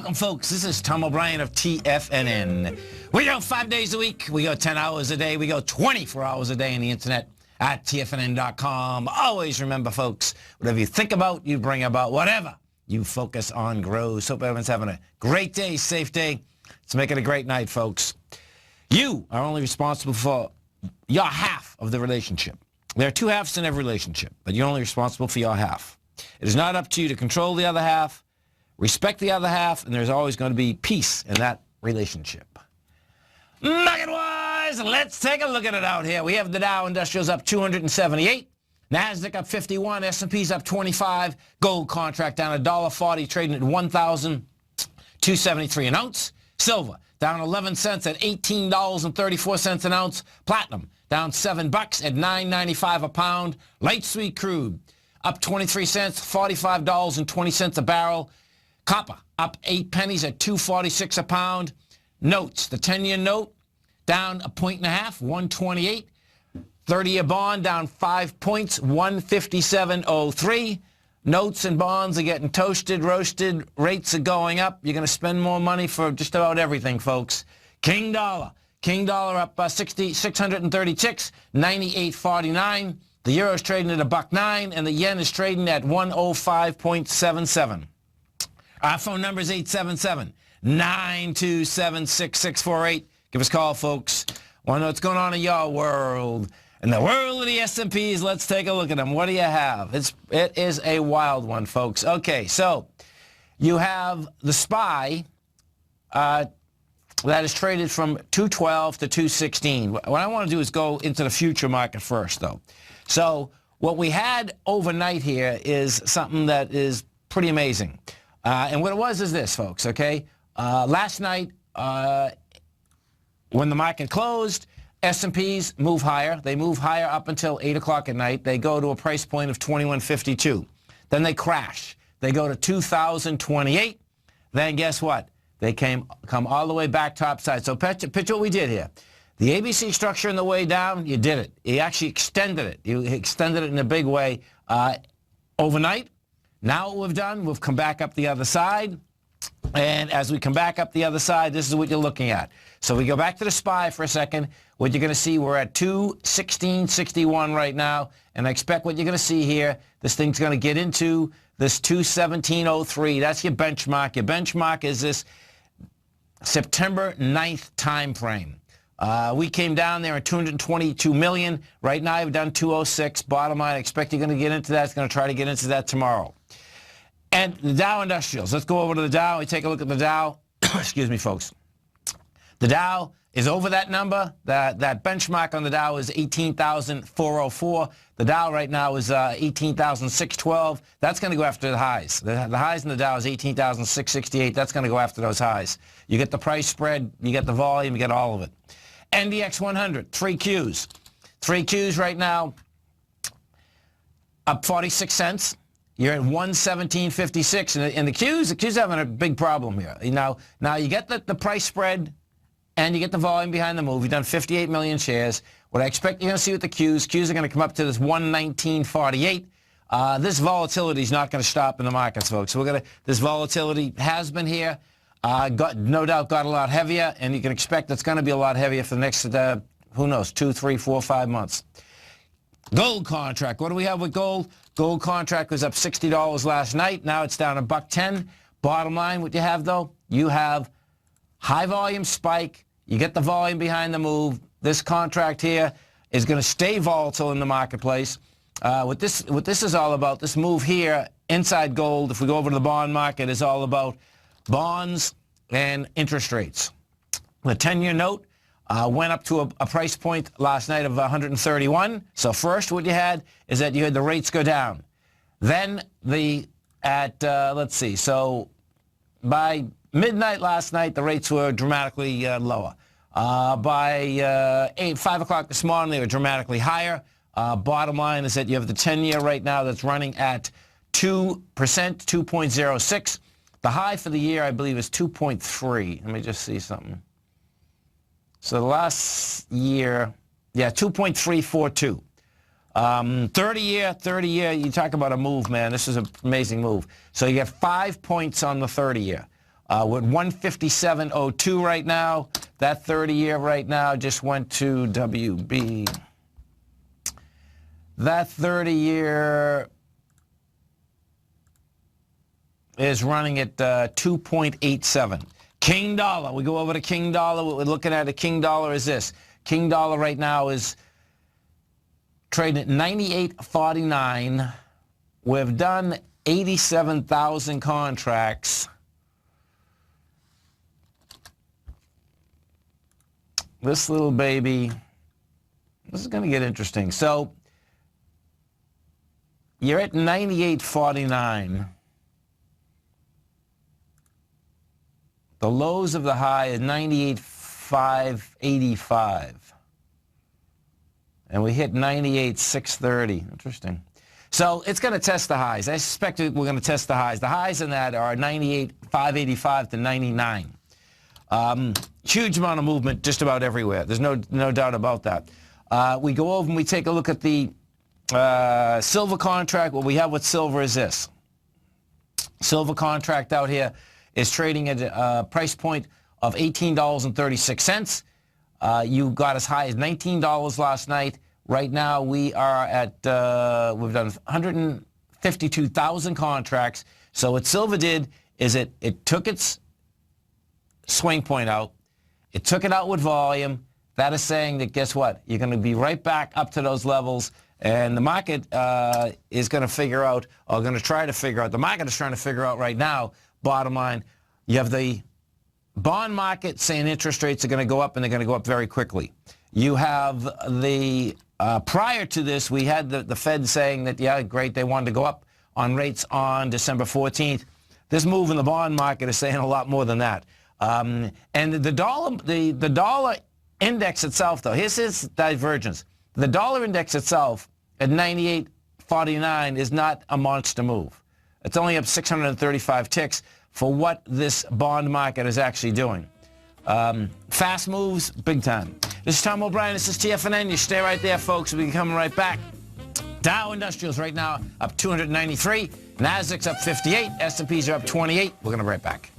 Welcome, folks. This is Tom O'Brien of TFNN. We go 5 days a week. We go 10 hours a day. We go 24 hours a day on the internet at TFNN.com. Always remember, folks, whatever you think about, you bring about. Whatever you focus on grows. Hope everyone's having a great day, safe day. Let's make it a great night, folks. You are only responsible for your half of the relationship. There are two halves in every relationship, but you're only responsible for your half. It is not up to you to control the other half. Respect the other half, and there's always going to be peace in that relationship. Market-wise, let's take a look at it out here. We have the Dow Industrials up 278, NASDAQ up 51, S&P's up 25, gold contract down $1.40, trading at $1,273 an ounce. Silver down 11 cents at $18.34 an ounce. Platinum down $7 at $9.95 a pound. Light sweet crude up 23 cents, $45.20 a barrel. Copper up 8 pennies at $2.46 a pound. Notes, the 10-year note down 1.5 points, 128. 30-year bond down 5 points, 157.03. Notes and bonds are getting toasted, roasted. Rates are going up. You're going to spend more money for just about everything, folks. King dollar up 636, 98.49. The euro's trading at $1.09, and the yen is trading at 105.77. Our phone number is 877-927-6648. Give us a call, folks. Want to know what's going on in your world. In the world of the S&Ps, let's take a look at them. What do you have? It is a wild one, folks. Okay, so you have the SPY that is traded from 212 to 216. What I want to do is go into the future market first, though. So what we had overnight here is something that is pretty amazing. And what it was is this, folks, okay? Last night, when the market closed, S&Ps move higher. They move higher up until 8 o'clock at night. They go to a price point of 21.52. Then they crash. They go to 2,028. Then guess what? They come all the way back topside. So picture what we did here. The ABC structure on the way down, you did it. You actually extended it. You extended it in a big way overnight. Now what we've done, we've come back up the other side. And as we come back up the other side, this is what you're looking at. So we go back to the SPY for a second. What you're going to see, we're at 216.61 right now. And I expect what you're going to see here, this thing's going to get into this 217.03. That's your benchmark. Your benchmark is this September 9th time frame. We came down there at 222 million. Right now, we've done 206. Bottom line, I expect you're going to get into that. It's going to try to get into that tomorrow. And the Dow Industrials. Let's go over to the Dow. We take a look at the Dow. Excuse me, folks. The Dow is over that number. That benchmark on the Dow is 18,404. The Dow right now is 18,612. That's going to go after the highs. The highs in the Dow is 18,668. That's going to go after those highs. You get the price spread, you get the volume, you get all of it. NDX 100, 3 Qs. 3 Qs right now, up 46 cents. You're at 117.56, and the Qs having a big problem here. Now you get the price spread, and you get the volume behind the move. You've done 58 million shares. What I expect you're going to see with the Qs are going to come up to this 119.48. This volatility is not going to stop in the markets, folks. This volatility has been here. No doubt got a lot heavier, and you can expect it's going to be a lot heavier for the next, who knows, 2, 3, 4, 5 months. Gold contract. What do we have with gold? Gold contract was up $60 last night. Now it's down $1.10. Bottom line, what you have, though, you have high volume spike. You get the volume behind the move. This contract here is going to stay volatile in the marketplace. What this is all about, this move here inside gold, if we go over to the bond market, is all about bonds and interest rates. The 10-year note went up to a price point last night of 131. So first what you had is that you had the rates go down. Then let's see, so by midnight last night, the rates were dramatically lower. By 5 o'clock this morning, they were dramatically higher. Bottom line is that you have the 10-year right now that's running at 2%, 2.06. The high for the year, I believe, is 2.3. Let me just see something. So the last year, yeah, 2.342. 30-year, you talk about a move, man. This is an amazing move. So you get 5 points on the 30-year. We're at 157.02 right now. That 30-year right now just went to WB. That 30-year is running at 2.87. King dollar. We go over to King dollar. What we're looking at King dollar is this. King dollar right now is trading at 98.49. We've done 87,000 contracts. This little baby, this is going to get interesting. So you're at 98.49. The lows of the high is 98.585. And we hit 98.630. Interesting. So it's going to test the highs. I suspect we're going to test the highs. The highs in that are 98.585 to 99. Huge amount of movement just about everywhere. There's no doubt about that. We go over and we take a look at the silver contract. What we have with silver is this. Silver contract out here is trading at a price point of $18.36. You got as high as $19 last night. Right now we are at, we've done 152,000 contracts. So what silver did is it took its swing point out. It took it out with volume. That is saying that, guess what? You're going to be right back up to those levels, and the market is going to figure out, or going to try to figure out, the market is trying to figure out right now, bottom line, you have the bond market saying interest rates are going to go up, and they're going to go up very quickly. You have the, prior to this, we had the Fed saying that, yeah, great, they wanted to go up on rates on December 14th. This move in the bond market is saying a lot more than that. And the dollar index itself, though, here's his divergence. The dollar index itself at 98.49 is not a monster move. It's only up 635 ticks for what this bond market is actually doing. Fast moves, big time. This is Tom O'Brien. This is TFNN. You stay right there, folks. We'll be coming right back. Dow Industrials right now up 293. Nasdaq's up 58. S&Ps are up 28. We're going to be right back.